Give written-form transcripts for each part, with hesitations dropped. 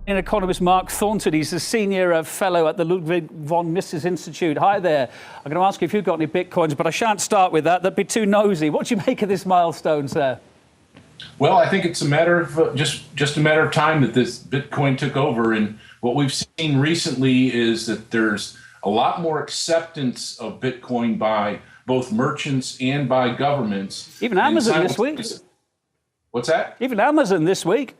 Economist Mark Thornton. He's a senior fellow at the Ludwig von Mises Institute. Hi there. I'm going to ask you if you've got any bitcoins, but I shan't start with that. That'd be too nosy. What do you make of this milestone, sir? Well, I think it's a matter of just a matter of time that this Bitcoin took over. And what we've seen recently is that there's a lot more acceptance of Bitcoin by both merchants and by governments. Even Amazon this week. What's that? Even Amazon this week.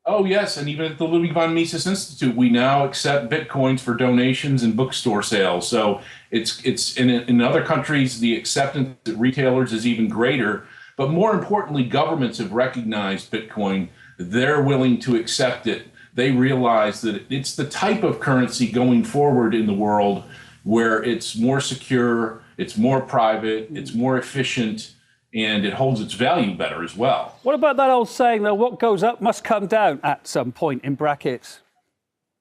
Oh, yes. And even at the Ludwig von Mises Institute, we now accept Bitcoins for donations and bookstore sales. So it's in other countries, the acceptance at retailers is even greater. But more importantly, governments have recognized Bitcoin. They're willing to accept it. They realize that it's the type of currency going forward in the world where it's more secure, it's more private, it's more efficient, and it holds its value better as well. What about that old saying, though, what goes up must come down at some point, in brackets?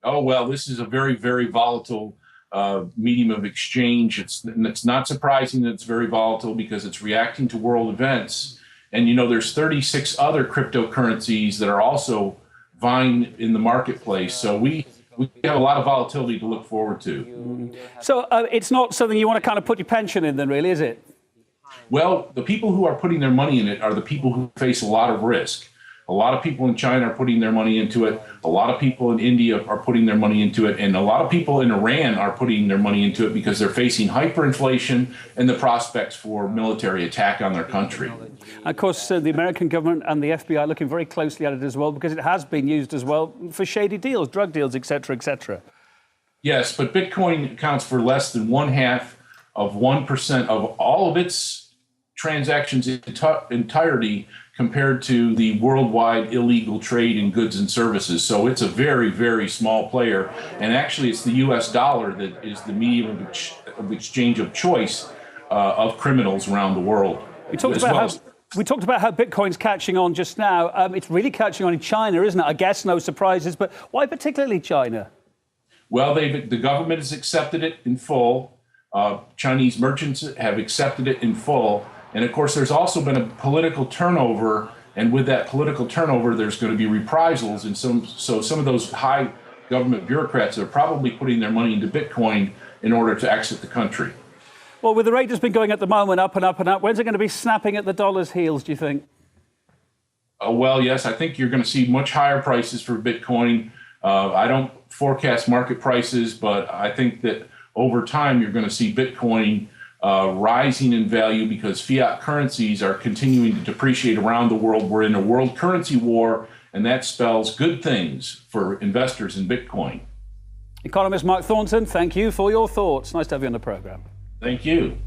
Oh, well, this is a very, very volatile medium of exchange. It's not surprising that it's very volatile because it's reacting to world events. And, you know, there's 36 other cryptocurrencies that are also vying in the marketplace. So we have a lot of volatility to look forward to. So it's not something you want to kind of put your pension in then, really, is it? Well, the people who are putting their money in it are the people who face a lot of risk. A lot of people in China are putting their money into it. A lot of people in India are putting their money into it. And a lot of people in Iran are putting their money into it because they're facing hyperinflation and the prospects for military attack on their country. Of course, the American government and the FBI are looking very closely at it as well because it has been used as well for shady deals, drug deals, et cetera, et cetera. Yes, but Bitcoin accounts for less than 1/2% of all of its transactions in entirety compared to the worldwide illegal trade in goods and services. So it's a very, very small player. And actually, it's the US dollar that is the medium of exchange of choice of criminals around the world. We talked about how Bitcoin's catching on just now. It's really catching on in China, isn't it? I guess no surprises, but why particularly China? Well, the government has accepted it in full. Chinese merchants have accepted it in full. And of course, there's also been a political turnover. And with that political turnover, there's going to be reprisals. And so some of those high government bureaucrats are probably putting their money into Bitcoin in order to exit the country. Well, with the rate that's been going at the moment, up and up and up, when's it going to be snapping at the dollar's heels, do you think? Well, yes, I think you're going to see much higher prices for Bitcoin. I don't forecast market prices, but I think that over time, you're going to see Bitcoin rising in value because fiat currencies are continuing to depreciate around the world. We're in a world currency war, and that spells good things for investors in Bitcoin. Economist Mark Thornton, thank you for your thoughts. Nice to have you on the program. Thank you.